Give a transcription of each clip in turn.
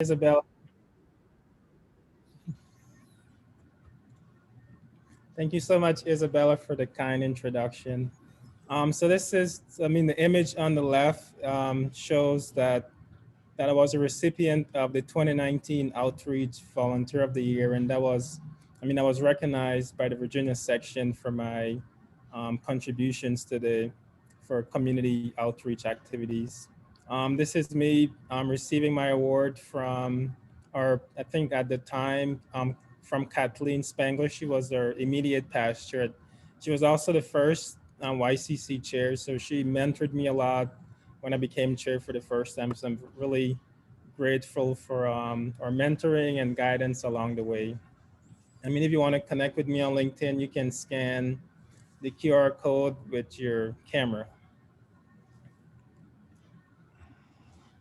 Isabella. Thank you so much, Isabella, for the kind introduction. So this is, I mean, the image on the left shows that I was a recipient of the 2019 Outreach Volunteer of the Year, and that was, I mean, I was recognized by the Virginia section for my contributions to the for community outreach activities. This is me receiving my award from, or I think at the time, from Kathleen Spangler. She was our immediate past chair. She was also the first YCC chair, so she mentored me a lot when I became chair for the first time. So I'm really grateful for our mentoring and guidance along the way. I mean, if you want to connect with me on LinkedIn, you can scan the QR code with your camera.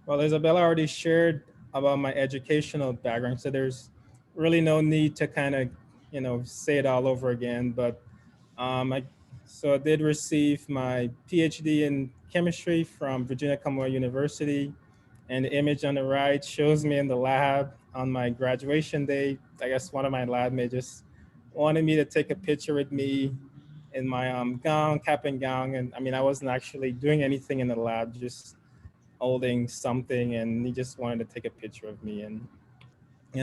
Well, Isabella already shared about my educational background, so there's really no need to kind of, say it all over again. But I so I did receive my PhD in chemistry from Virginia Commonwealth University, and the image on the right shows me in the lab on my graduation day. I guess one of my lab mates just wanted me to take a picture with me in my gown, cap and gown, and I mean I wasn't actually doing anything in the lab, just holding something, and he just wanted to take a picture of me. And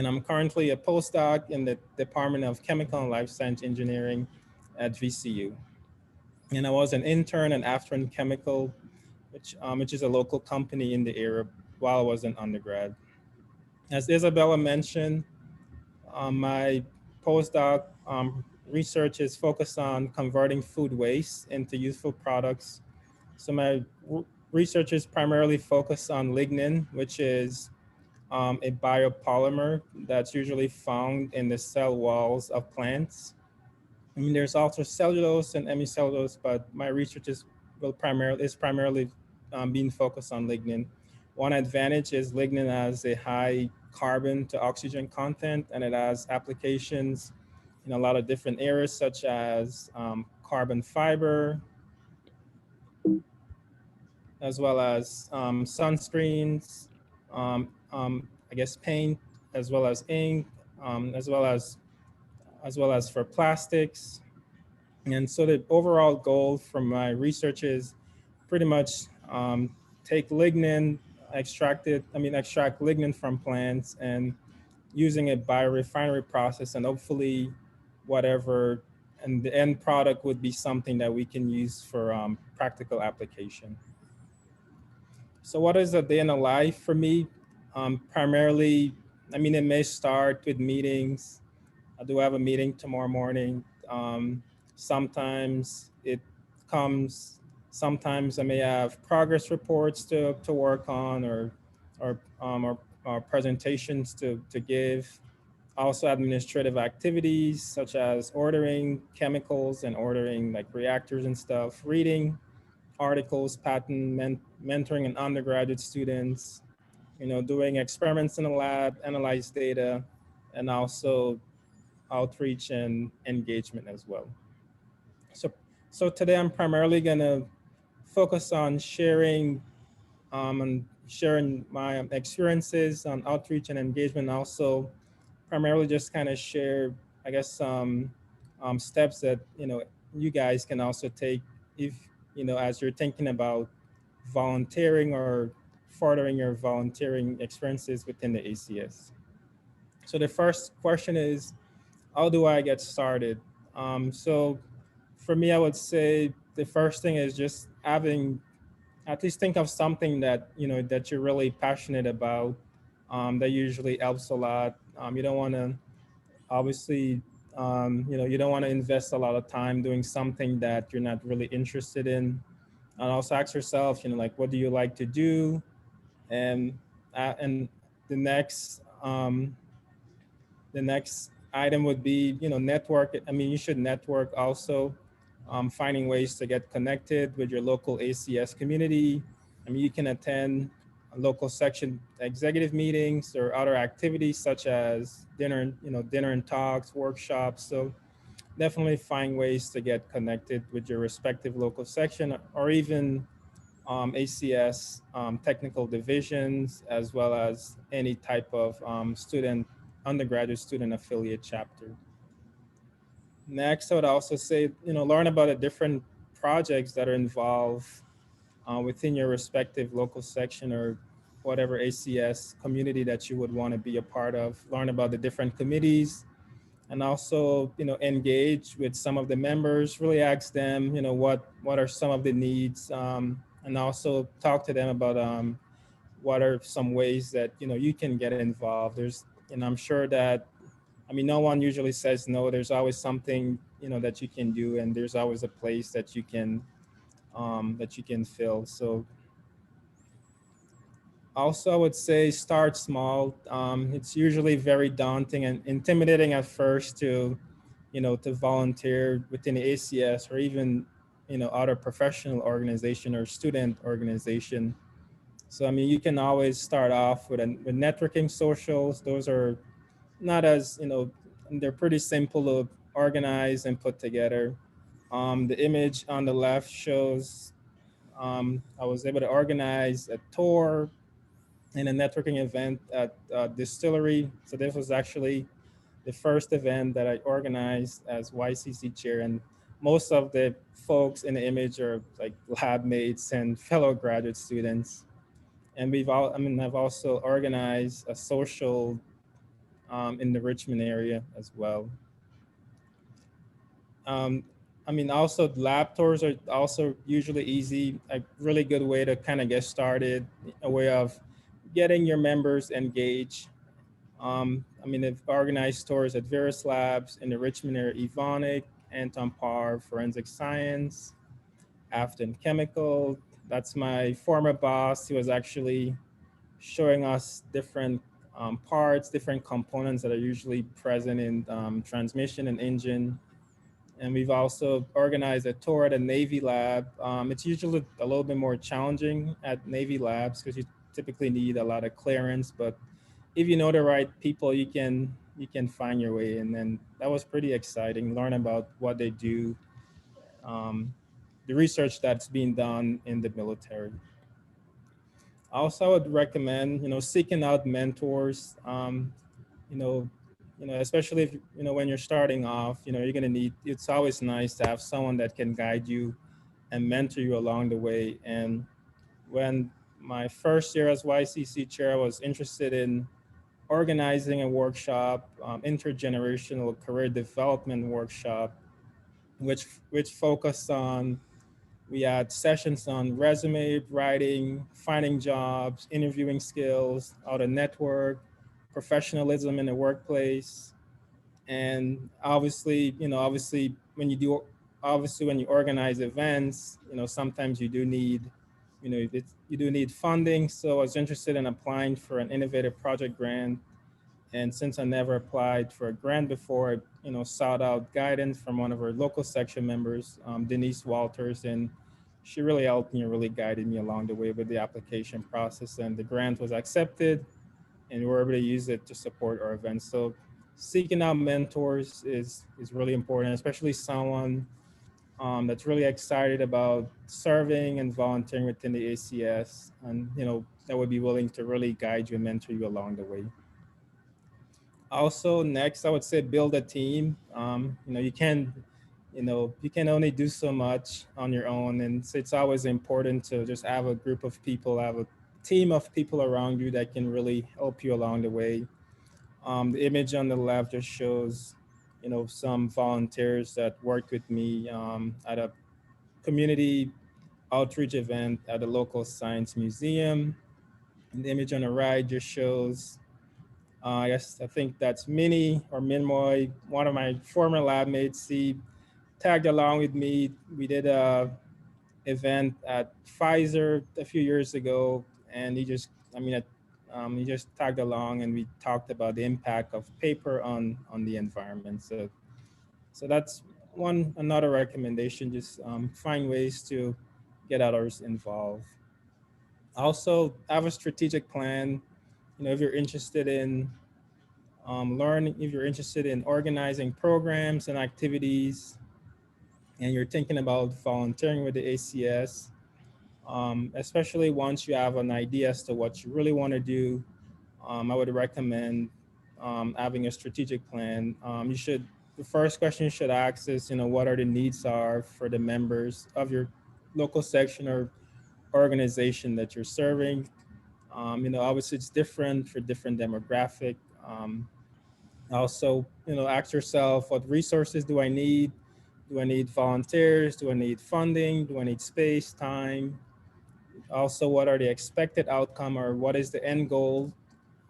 I'm currently a postdoc in the Department of Chemical and Life Science Engineering at VCU. And I was an intern at Afrin Chemical, which is a local company in the area while I was an undergrad. As Isabella mentioned, my postdoc research is focused on converting food waste into useful products. So my research is primarily focused on lignin, which is a biopolymer that's usually found in the cell walls of plants. I mean, there's also cellulose and hemicellulose, but my research is primarily being focused on lignin. One advantage is lignin has a high carbon to oxygen content, and it has applications in a lot of different areas, such as carbon fiber, as well as sunscreens, I guess paint, as well as ink, as well as for plastics. And so the overall goal from my research is pretty much take lignin, extract lignin from plants and using a biorefinery process, and hopefully whatever, and the end product would be something that we can use for practical application. So what is a day in a life for me? Primarily, I mean, it may start with meetings. I do have a meeting tomorrow morning. Sometimes it comes, sometimes I may have progress reports to work on, or presentations to give. Also administrative activities such as ordering chemicals and ordering like reactors and stuff, reading articles, mentoring and undergraduate students, doing experiments in the lab, analyze data, and also outreach and engagement as well. So, so today I'm primarily gonna focus on sharing my experiences on outreach and engagement. Also, primarily just kind of share, I guess, some steps that you guys can also take if as you're thinking about volunteering or furthering your volunteering experiences within the ACS. So the first question is, how do I get started? So for me, I would say the first thing is just having, at least think of something that that you're really passionate about. That usually helps a lot. You don't want to, obviously, you don't want to invest a lot of time doing something that you're not really interested in. And also ask yourself, like, what do you like to do? And the next the next item would be, network. I mean, you should network also, finding ways to get connected with your local ACS community. I mean, you can attend local section executive meetings or other activities such as dinner and talks, workshops. So definitely find ways to get connected with your respective local section, or even ACS technical divisions, as well as any type of undergraduate student affiliate chapter. Next, I would also say, learn about the different projects that are involved within your respective local section or whatever ACS community that you would want to be a part of. Learn about the different committees, and also, engage with some of the members. Really ask them, what are some of the needs, and also talk to them about what are some ways that you can get involved. And I'm sure that, no one usually says no. There's always something that you can do, and there's always a place that you can fill. So also, I would say start small. It's usually very daunting and intimidating at first to volunteer within the ACS or even, other professional organization or student organization. So, you can always start off with networking socials. Those are not as, they're pretty simple to organize and put together. The image on the left shows I was able to organize a tour in a networking event at distillery. So this was actually the first event that I organized as YCC chair, and most of the folks in the image are like lab mates and fellow graduate students. And I've also organized a social in the Richmond area as well. Um, also lab tours are also usually easy, a really good way to kind of get started, a way of getting your members engaged. They've organized tours at various labs in the Richmond area: Evonik, Anton Par, Forensic Science, Afton Chemical. That's my former boss. He was actually showing us different parts, different components that are usually present in transmission and engine. And we've also organized a tour at a Navy lab. It's usually a little bit more challenging at Navy labs because you typically need a lot of clearance, but if you know the right people, you can find your way. And then that was pretty exciting. Learn about what they do, um, the research that's being done in the military. Also, I would recommend seeking out mentors. You know, especially if when you're starting off, you're gonna need. It's always nice to have someone that can guide you and mentor you along the way. And when my first year as YCC chair, I was interested in organizing a workshop, intergenerational career development workshop, which focused on. We had sessions on resume writing, finding jobs, interviewing skills, how to network, professionalism in the workplace, and obviously when you organize events, sometimes you do need, you do need funding. So I was interested in applying for an innovative project grant, and since I never applied for a grant before, I sought out guidance from one of our local section members, Denise Walters, and she really helped me and really guided me along the way with the application process. And the grant was accepted, and we were able to use it to support our events. So seeking out mentors is really important, especially someone that's really excited about serving and volunteering within the ACS, and that would be willing to really guide you and mentor you along the way. Also, next, I would say build a team. You can only do so much on your own, and so it's always important to just have a group of people, have a team of people around you that can really help you along the way. The image on the left just shows, some volunteers that worked with me at a community outreach event at a local science museum. And the image on the right just shows I think that's Minnie or Minmoy, one of my former lab mates. He tagged along with me. We did a event at Pfizer a few years ago, and he just tagged along, and we talked about the impact of paper on the environment. So that's another recommendation. Just find ways to get others involved. Also, have a strategic plan. If you're interested in learn if you're interested in organizing programs and activities, and you're thinking about volunteering with the ACS, especially once you have an idea as to what you really want to do. I would recommend having a strategic plan. The first question you should ask is, what are the needs are for the members of your local section or organization that you're serving. Obviously it's different for different demographic. Also, ask yourself, what resources do I need? Do I need volunteers? Do I need funding? Do I need space, time? Also, what are the expected outcome, or what is the end goal?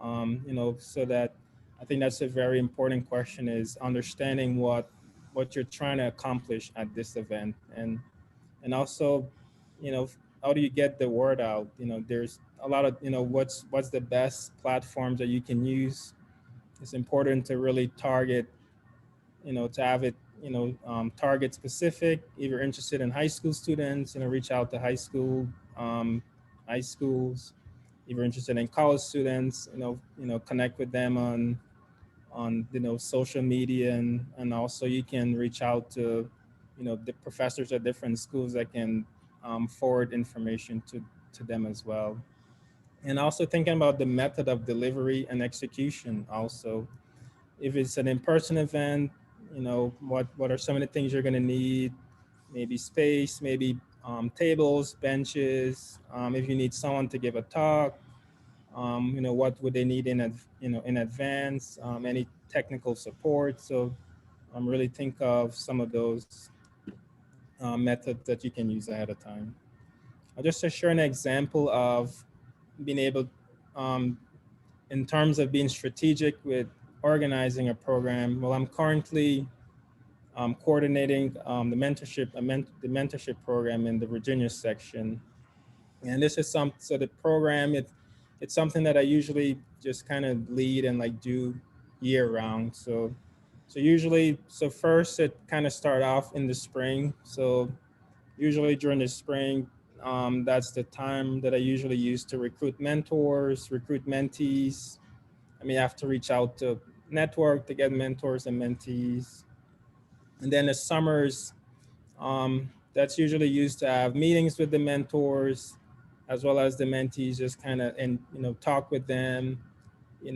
So that I think that's a very important question, is understanding what you're trying to accomplish at this event. And also, you know, how do you get the word out? There's a lot of, what's the best platforms that you can use. It's important to really target, to have it, target specific. If you're interested in high school students, reach out to um, high schools. If you're interested in college students, connect with them on social media, and also you can reach out to the professors at different schools that can forward information to them as well. And also thinking about the method of delivery and execution. Also, if it's an in-person event, what are some of the things you're going to need? Maybe space, maybe tables, benches. If you need someone to give a talk, what would they need in advance? Any technical support. So really think of some of those methods that you can use ahead of time. I'll just to share an example of being able, um, in terms of being strategic with organizing a program. Well, I'm currently coordinating the mentorship program in the Virginia section. And this is so the program, it's something that I usually just kind of lead and like do year round. So first it kind of start off in the spring. So usually during the spring, that's the time that I usually use to recruit mentors, recruit mentees. I mean, I have to reach out to network to get mentors and mentees. And then the summers, that's usually used to have meetings with the mentors as well as the mentees, just kind of, and talk with them,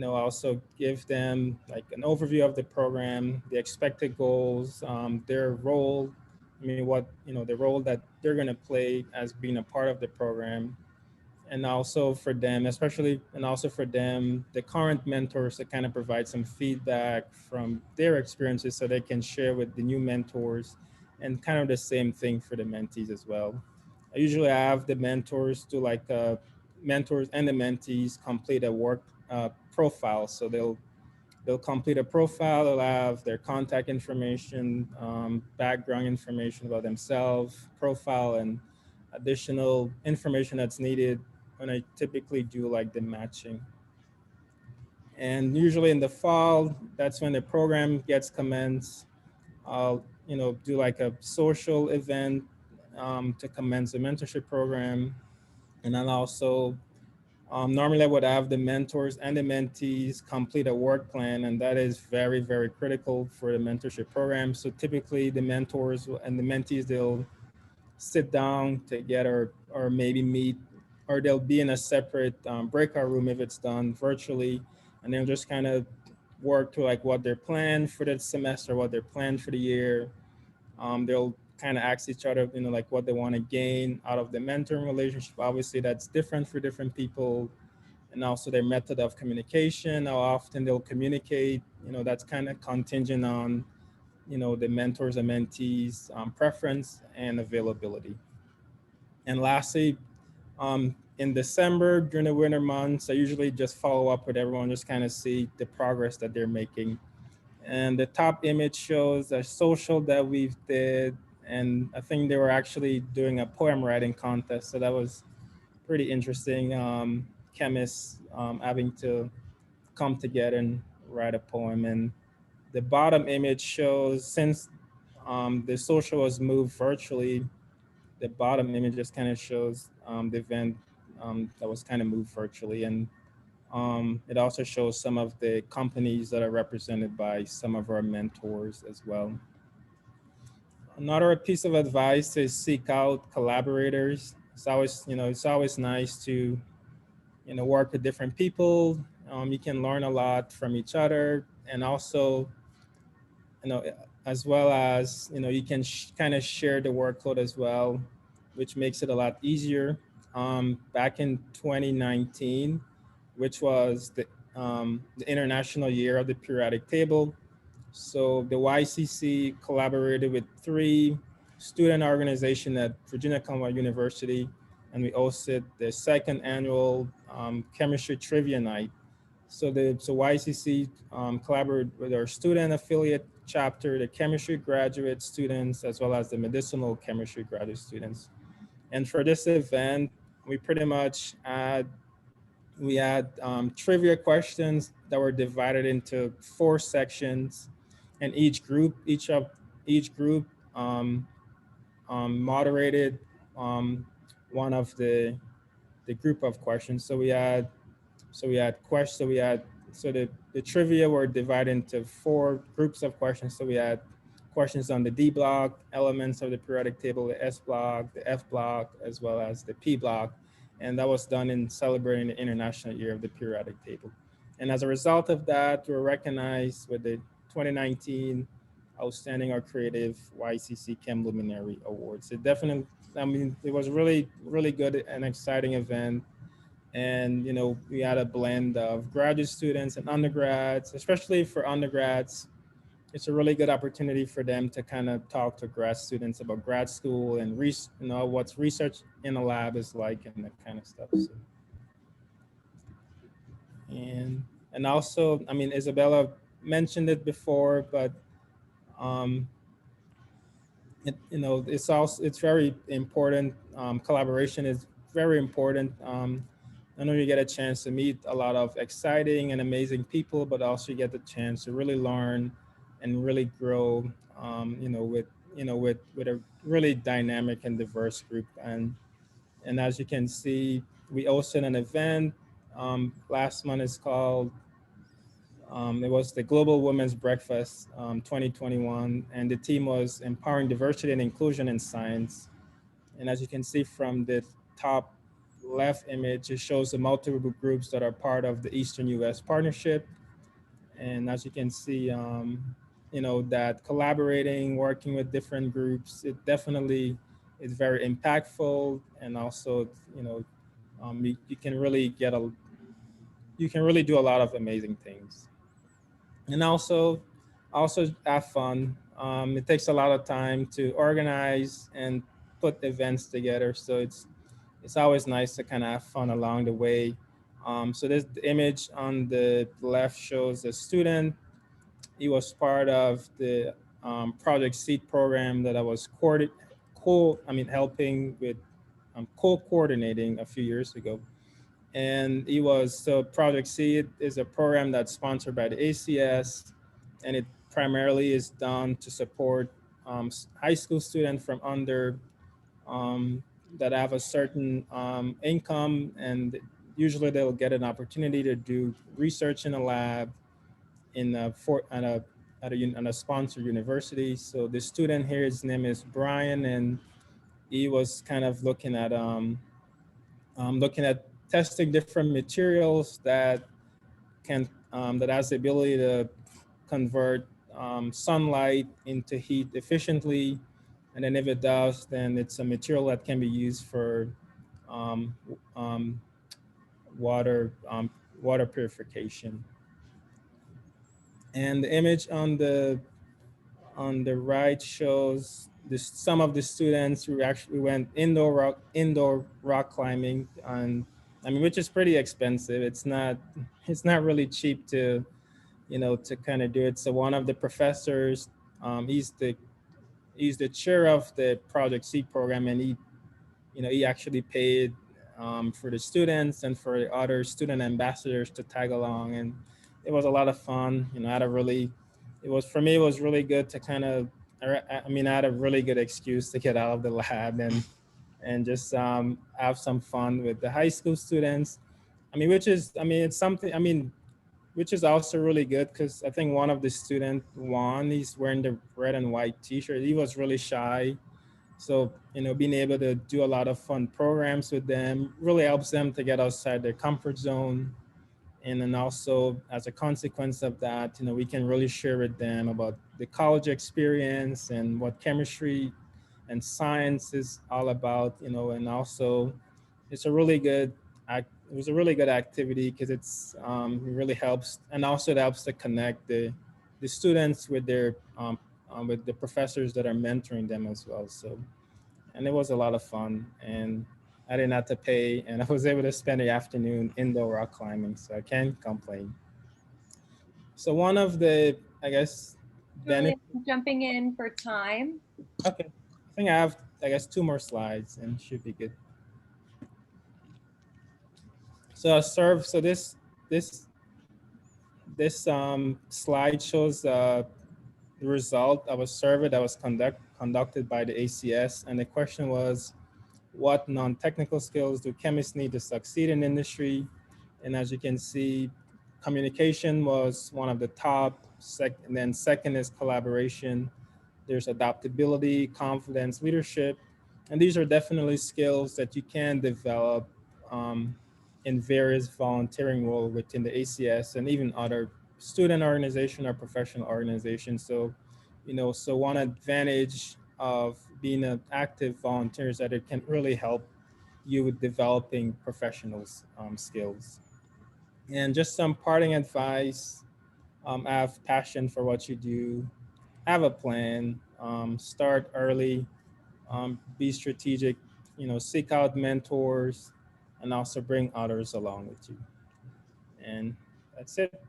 also give them like an overview of the program, the expected goals, their role. I mean, the role that they're going to play as being a part of the program. And also for them, the current mentors, to kind of provide some feedback from their experiences so they can share with the new mentors, and kind of the same thing for the mentees as well. I usually have the mentors and the mentees complete a work profile. So they'll complete a profile. They'll have their contact information, background information about themselves, profile, and additional information that's needed when I typically do like the matching. And usually in the fall, that's when the program gets commenced. I'll do like a social event to commence the mentorship program, and then also normally I would have the mentors and the mentees complete a work plan, and that is very, very critical for the mentorship program. So typically the mentors and the mentees, they'll sit down together, or maybe meet, or they'll be in a separate breakout room if it's done virtually, and they'll just kind of work to like what their plan for the semester, what their plan for the year. They'll kind of ask each other, like what they want to gain out of the mentoring relationship. Obviously, that's different for different people, and also their method of communication, how often they'll communicate. That's kind of contingent on, the mentors and mentees preference and availability. And lastly, in December during the winter months, I usually just follow up with everyone, just kind of see the progress that they're making. And the top image shows a social that we've did, and I think they were actually doing a poem writing contest, so that was pretty interesting. Chemists having to come together and write a poem. And the bottom image shows, since the social was moved virtually, the bottom image just kind of shows the event that was kind of moved virtually. And it also shows some of the companies that are represented by some of our mentors as well. Another piece of advice is seek out collaborators. it's always nice to, work with different people. You can learn a lot from each other, and also, you know, as well as, you can kind of share the workload as well, which makes it a lot easier. Back in 2019, which was the International Year of the Periodic Table, so the YCC collaborated with three student organizations at Virginia Commonwealth University, and we hosted the second annual chemistry trivia night. So YCC collaborated with our student affiliate chapter, the chemistry graduate students, as well as the medicinal chemistry graduate students. And for this event, we pretty much we had trivia questions that were divided into four sections, and each group um, moderated um, one of the group of questions. So the trivia were divided into four groups of questions. So we had questions on the D block, elements of the periodic table, the S block, the F block, as well as the P block. And that was done in celebrating the International Year of the Periodic Table. And as a result of that, we were recognized with the 2019 Outstanding or Creative YCC Chem Luminary Awards. It definitely, it was really, really good and exciting event. And we had a blend of graduate students and undergrads. Especially for undergrads, it's a really good opportunity for them to kind of talk to grad students about grad school and what's research in a lab is like, and that kind of stuff. And also, Isabella mentioned it before, but um, it's very important. Collaboration is very important. I know you get a chance to meet a lot of exciting and amazing people, but also you get the chance to really learn and really grow. With a really dynamic and diverse group. And as you can see, we hosted an event last month. It's called it was the Global Women's Breakfast 2021, and the theme was empowering diversity and inclusion in science. And as you can see from the top left image, it shows the multiple groups that are part of the Eastern U.S. Partnership. And as you can see, that collaborating, working with different groups, it definitely is very impactful. And also, you can really do a lot of amazing things. And also have fun. It takes a lot of time to organize and put events together, so it's always nice to kind of have fun along the way. So this the image on the left shows a student. He was part of the Project Seed program that I was helping with, co-coordinating a few years ago. And Project Seed is a program that's sponsored by the ACS, and it primarily is done to support high school students from under that have a certain income, and usually they'll get an opportunity to do research in a lab in a for at a sponsored university. So the student here, his name is Brian, and he was kind of looking at testing different materials that has the ability to convert sunlight into heat efficiently. And then if it does, then it's a material that can be used for um, um, water water purification. And the image on the right shows some of the students who actually went indoor rock climbing, and which is pretty expensive. It's not really cheap to kind of do it. So one of the professors, he's the chair of the Project C program, and he actually paid for the students and for the other student ambassadors to tag along, and it was a lot of fun. I had a really, it was for me, it was really good to kind of, I had a really good excuse to get out of the lab and just have some fun with the high school students. It's something. Which is also really good because I think one of the students won. He's wearing the red and white T-shirt. He was really shy, So, being able to do a lot of fun programs with them really helps them to get outside their comfort zone. And then also, as a consequence of that, we can really share with them about the college experience and what chemistry and science is all about, and also it's a really good it was a really good activity because it really helps, and also it helps to connect the students with their with the professors that are mentoring them as well. So, and it was a lot of fun, and I didn't have to pay, and I was able to spend the afternoon indoor rock climbing, so I can't complain. So one of the, I guess, Julian, benefits. jumping in for time. Okay, I think I have, I guess, two more slides and should be good. So I serve. So this slide shows the result of a survey that was conducted by the ACS, and the question was, what non-technical skills do chemists need to succeed in industry? And as you can see, communication was one of the top, and then second is collaboration. There's adaptability, confidence, leadership. And these are definitely skills that you can develop um, in various volunteering roles within the ACS and even other student organization or professional organizations. So, so one advantage of being an active volunteer is that it can really help you with developing professionals skills. And just some parting advice, have passion for what you do, have a plan, start early, be strategic, seek out mentors, and also bring others along with you. And that's it.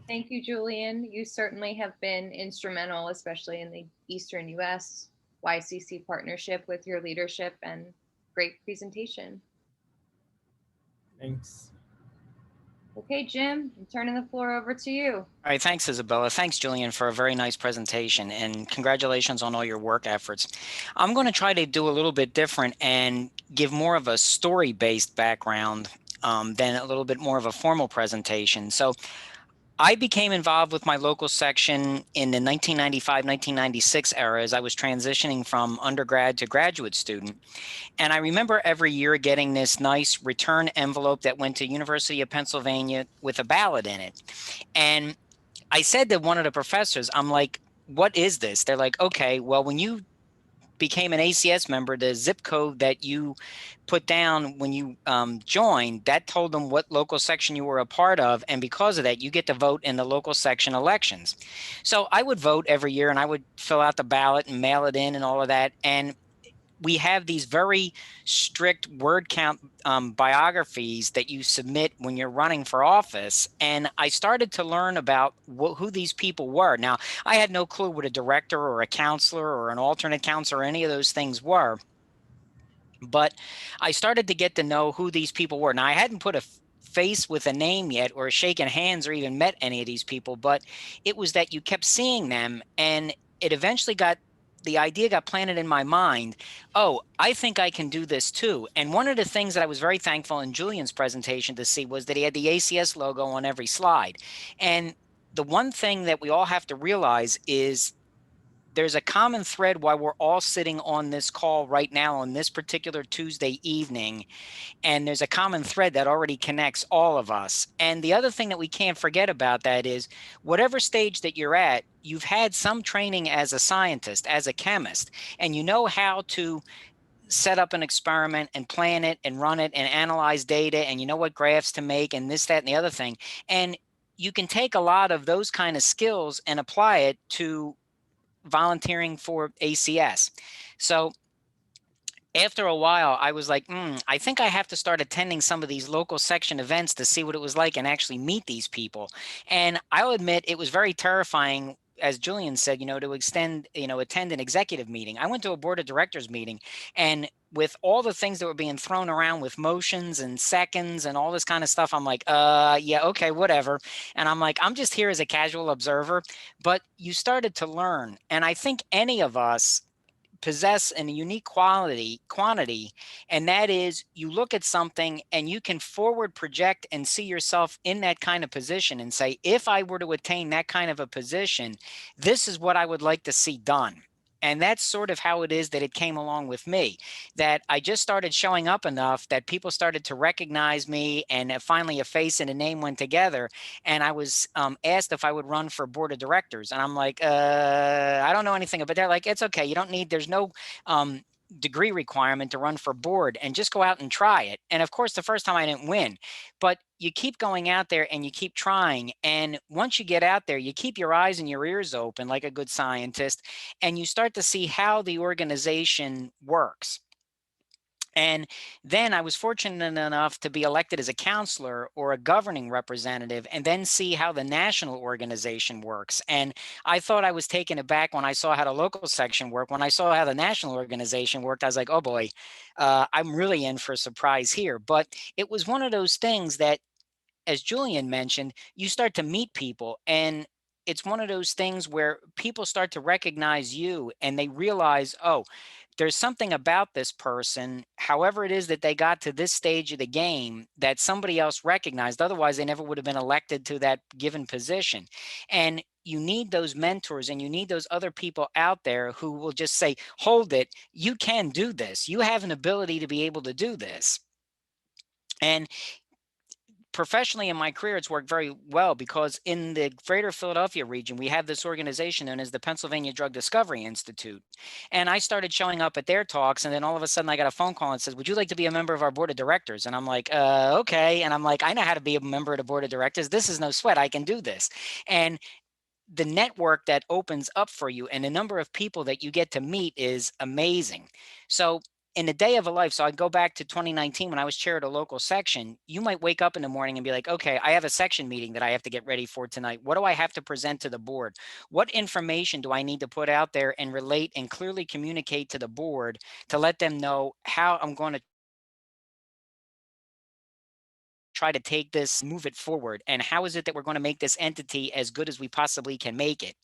Thank you, Julian. You certainly have been instrumental, especially in the Eastern US YCC partnership, with your leadership and great presentation. Thanks. Okay, Jim, I'm turning the floor over to you. All right, thanks, Isabella. Thanks, Julian, for a very nice presentation, and congratulations on all your work efforts. I'm going to try to do a little bit different and give more of a story-based background than a little bit more of a formal presentation. So I became involved with my local section in the 1995-1996 era as I was transitioning from undergrad to graduate student. And I remember every year getting this nice return envelope that went to University of Pennsylvania with a ballot in it. And I said to one of the professors, I'm like, what is this? They're like, okay, well, when you became an ACS member, the zip code that you put down when you joined, that told them what local section you were a part of. And because of that, you get to vote in the local section elections. So I would vote every year and I would fill out the ballot and mail it in and all of that. And we have these very strict word count biographies that you submit when you're running for office. And I started to learn about who these people were. Now, I had no clue what a director or a counselor or an alternate counselor or any of those things were. But I started to get to know who these people were. Now, I hadn't put a face with a name yet or shaken hands or even met any of these people, but it was that you kept seeing them, and it eventually the idea got planted in my mind. Oh, I think I can do this too. And one of the things that I was very thankful in Julian's presentation to see was that he had the ACS logo on every slide. And the one thing that we all have to realize is there's a common thread why we're all sitting on this call right now on this particular Tuesday evening. And there's a common thread that already connects all of us. And the other thing that we can't forget about that is whatever stage that you're at, you've had some training as a scientist, as a chemist, and you know how to set up an experiment and plan it and run it and analyze data, and you know what graphs to make and this, that, and the other thing. And you can take a lot of those kind of skills and apply it to volunteering for ACS. So after a while, I was like, I think I have to start attending some of these local section events to see what it was like and actually meet these people. And I'll admit it was very terrifying, as Julian said, to attend an executive meeting. I went to a board of directors meeting, and with all the things that were being thrown around with motions and seconds and all this kind of stuff, I'm like, yeah, okay, whatever. And I'm like, I'm just here as a casual observer. But you started to learn. And I think any of us possess a unique quantity, and that is you look at something and you can forward project and see yourself in that kind of position and say, if I were to attain that kind of a position, this is what I would like to see done. And that's sort of how it is that it came along with me, that I just started showing up enough that people started to recognize me, and finally a face and a name went together. And I was asked if I would run for board of directors. And I'm like, I don't know anything. But they're like, it's okay. You don't need, there's no degree requirement to run for board, and just go out and try it. And of course, the first time I didn't win, but you keep going out there and you keep trying. And once you get out there, you keep your eyes and your ears open like a good scientist, and you start to see how the organization works. And then I was fortunate enough to be elected as a counselor or a governing representative, and then see how the national organization works. And I thought I was taken aback when I saw how the local section worked. When I saw how the national organization worked, I was like, oh boy, I'm really in for a surprise here. But it was one of those things that, as Julian mentioned, you start to meet people, and it's one of those things where people start to recognize you and they realize, oh, there's something about this person, however it is that they got to this stage of the game, that somebody else recognized. Otherwise, they never would have been elected to that given position. And you need those mentors, and you need those other people out there who will just say, hold it, you can do this. You have an ability to be able to do this. And professionally in my career, it's worked very well, because in the greater Philadelphia region, we have this organization known as the Pennsylvania Drug Discovery Institute. And I started showing up at their talks, and then all of a sudden I got a phone call and says, would you like to be a member of our board of directors? And I'm like, okay. And I'm like, I know how to be a member of the board of directors. This is no sweat. I can do this. And the network that opens up for you and the number of people that you get to meet is amazing. So in a day of a life, so I go back to 2019 when I was chair of a local section, you might wake up in the morning and be like, okay, I have a section meeting that I have to get ready for tonight. What do I have to present to the board? What information do I need to put out there and relate and clearly communicate to the board to let them know how I'm going to try to take this, move it forward, and how is it that we're going to make this entity as good as we possibly can make it.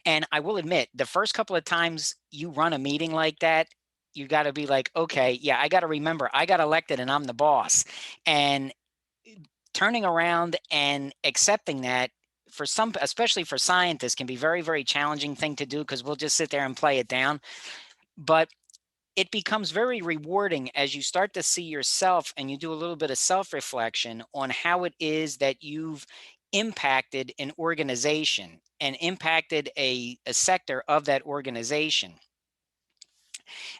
And I will admit, the first couple of times you run a meeting like that, you got to be like, okay, yeah, I got to remember I got elected and I'm the boss. And turning around and accepting that, for some, especially for scientists, can be very, very challenging thing to do, because we'll just sit there and play it down. But it becomes very rewarding as you start to see yourself and you do a little bit of self-reflection on how it is that you've impacted an organization and impacted a sector of that organization.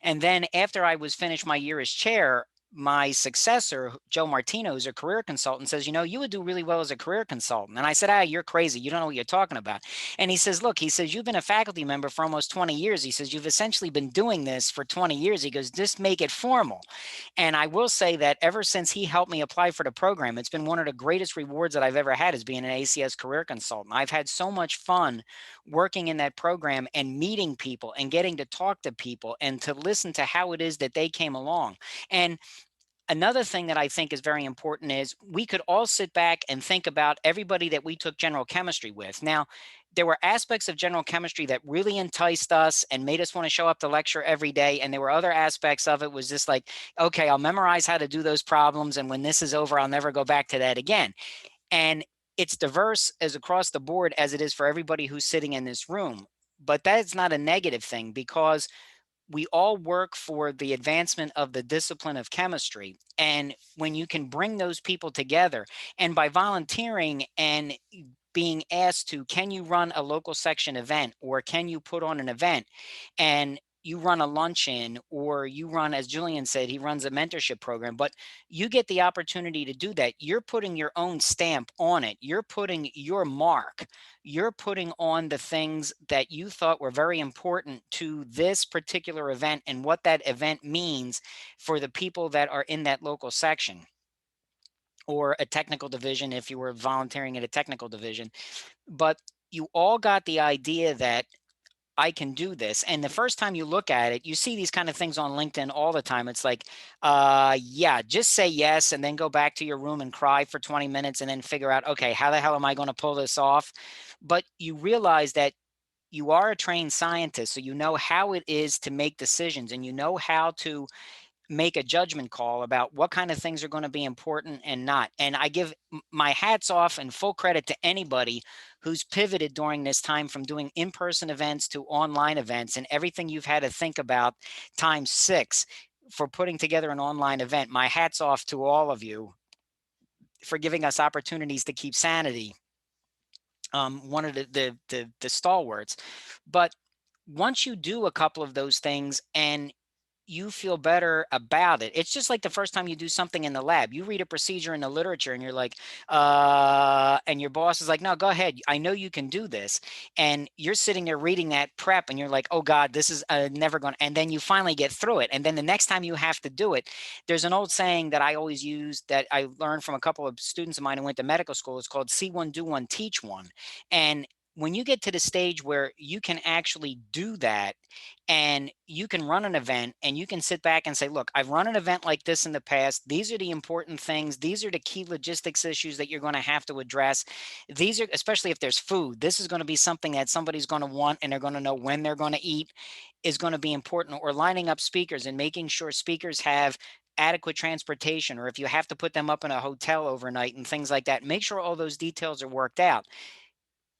And then after I was finished my year as chair, my successor, Joe Martino, who's a career consultant, says, you know, you would do really well as a career consultant. And I said, you're crazy. You don't know what you're talking about. And he says, look, he says, you've been a faculty member for almost 20 years. He says, you've essentially been doing this for 20 years. He goes, just make it formal. And I will say that ever since he helped me apply for the program, it's been one of the greatest rewards that I've ever had, as being an ACS career consultant. I've had so much fun working in that program and meeting people and getting to talk to people and to listen to how it is that they came along. And another thing that I think is very important is we could all sit back and think about everybody that we took general chemistry with. Now, there were aspects of general chemistry that really enticed us and made us want to show up to lecture every day. And there were other aspects of it was just like, okay, I'll memorize how to do those problems. And when this is over, I'll never go back to that again. And it's diverse as across the board as it is for everybody who's sitting in this room. But that's not a negative thing, because we all work for the advancement of the discipline of chemistry. And when you can bring those people together, and by volunteering and being asked to, can you run a local section event, or can you put on an event, and you run a luncheon, or you run, as Julian said, he runs a mentorship program, but you get the opportunity to do that. You're putting your own stamp on it. You're putting your mark. You're putting on the things that you thought were very important to this particular event and what that event means for the people that are in that local section, or a technical division if you were volunteering at a technical division. But you all got the idea that I can do this. And the first time you look at it, you see these kind of things on LinkedIn all the time. It's like, yeah, just say yes and then go back to your room and cry for 20 minutes and then figure out, okay, how the hell am I going to pull this off? But you realize that you are a trained scientist, so you know how it is to make decisions, and you know how to make a judgment call about what kind of things are going to be important and not. And I give my hats off and full credit to anybody who's pivoted during this time from doing in-person events to online events, and everything you've had to think about times 6 for putting together an online event. My hats off to all of you for giving us opportunities to keep sanity. One of the stalwarts. But once you do a couple of those things and you feel better about it. It's just like the first time you do something in the lab. You read a procedure in the literature and you're like, and your boss is like, no, go ahead. I know you can do this. And you're sitting there reading that prep and you're like, oh God, this is never going to, and then you finally get through it. And then the next time you have to do it, there's an old saying that I always use that I learned from a couple of students of mine who went to medical school. It's called see one, do one, teach one. And when you get to the stage where you can actually do that, and you can run an event and you can sit back and say, look, I've run an event like this in the past. These are the important things. These are the key logistics issues that you're going to have to address. These are, especially if there's food, this is going to be something that somebody's going to want and they're going to know when they're going to eat is going to be important. Or lining up speakers and making sure speakers have adequate transportation, or if you have to put them up in a hotel overnight and things like that, make sure all those details are worked out.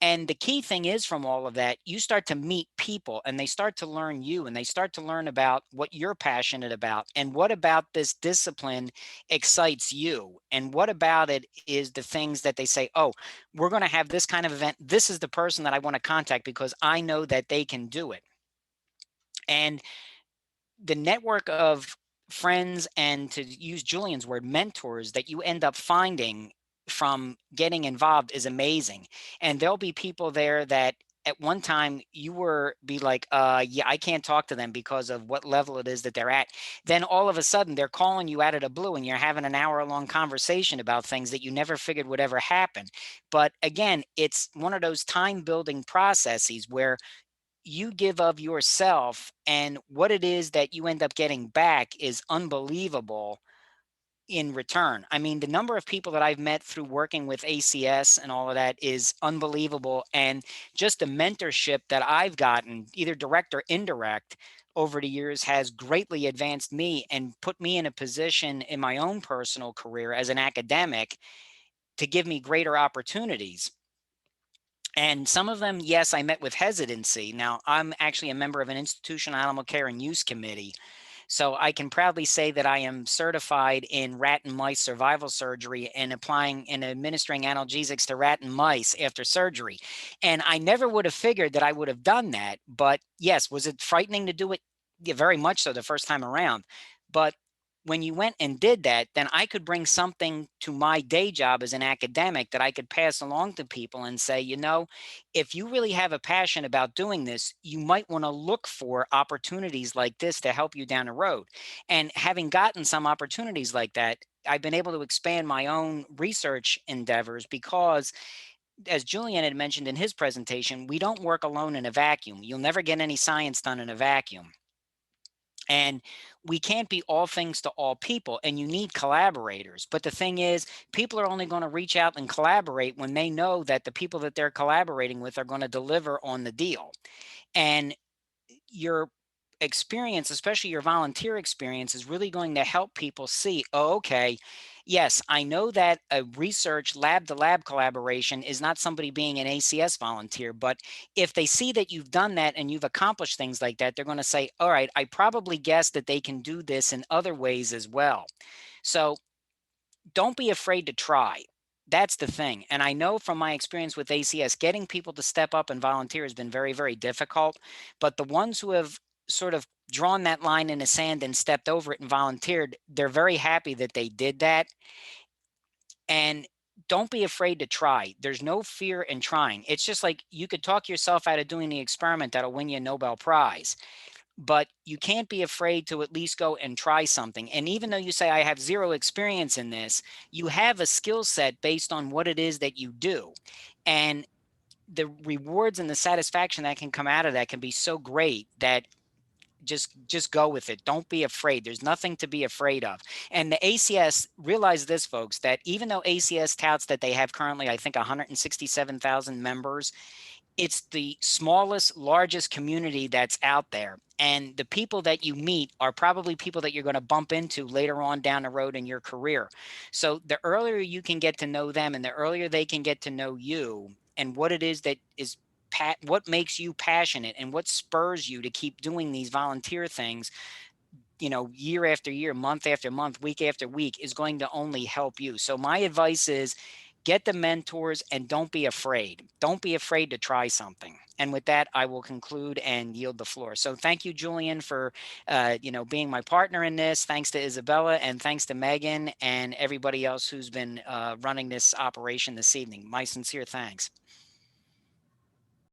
And the key thing is, from all of that, you start to meet people and they start to learn you, and they start to learn about what you're passionate about and what about this discipline excites you. And what about it is the things that they say, oh, we're going to have this kind of event. This is the person that I want to contact because I know that they can do it. And the network of friends, and to use Julian's word, mentors that you end up finding from getting involved is amazing. And there'll be people there that at one time you were be like, yeah, I can't talk to them because of what level it is that they're at. Then all of a sudden they're calling you out of the blue and you're having an hour-long conversation about things that you never figured would ever happen. But again, it's one of those time building processes where you give of yourself, and what it is that you end up getting back is unbelievable in return. I mean, the number of people that I've met through working with ACS and all of that is unbelievable. And just the mentorship that I've gotten, either direct or indirect, over the years has greatly advanced me and put me in a position in my own personal career as an academic to give me greater opportunities. And some of them, yes, I met with hesitancy. Now, I'm actually a member of an institutional animal care and use committee. So I can proudly say that I am certified in rat and mice survival surgery and applying and administering analgesics to rat and mice after surgery. And I never would have figured that I would have done that. But yes, was it frightening to do it? Yeah, very much so the first time around. But when you went and did that, then I could bring something to my day job as an academic that I could pass along to people and say, you know, if you really have a passion about doing this, you might want to look for opportunities like this to help you down the road. And having gotten some opportunities like that, I've been able to expand my own research endeavors because, as Julian had mentioned in his presentation, we don't work alone in a vacuum. You'll never get any science done in a vacuum. And we can't be all things to all people, and you need collaborators. But the thing is, people are only going to reach out and collaborate when they know that the people that they're collaborating with are going to deliver on the deal. And your experience, especially your volunteer experience, is really going to help people see, oh, okay, yes, I know that a research lab to lab collaboration is not somebody being an ACS volunteer, but if they see that you've done that and you've accomplished things like that, they're going to say, all right, I probably guess that they can do this in other ways as well. So don't be afraid to try. That's the thing. And I know from my experience with ACS, getting people to step up and volunteer has been very, very difficult. But the ones who have sort of drawn that line in the sand and stepped over it and volunteered, they're very happy that they did that. And don't be afraid to try. There's no fear in trying. It's just like you could talk yourself out of doing the experiment that'll win you a Nobel Prize, but you can't be afraid to at least go and try something. And even though you say, I have zero experience in this, you have a skill set based on what it is that you do. And the rewards and the satisfaction that can come out of that can be so great that just go with it. Don't be afraid. There's nothing to be afraid of. And the ACS, realize this, folks, that even though ACS touts that they have currently, I think, 167,000 members, it's the smallest, largest community that's out there. And the people that you meet are probably people that you're going to bump into later on down the road in your career. So the earlier you can get to know them and the earlier they can get to know you and what it is that is what makes you passionate and what spurs you to keep doing these volunteer things, year after year, month after month, week after week, is going to only help you. So my advice is get the mentors and don't be afraid. Don't be afraid to try something. And with that, I will conclude and yield the floor. So thank you, Julian, for being my partner in this. Thanks to Isabella and thanks to Megan and everybody else who's been running this operation this evening. My sincere thanks.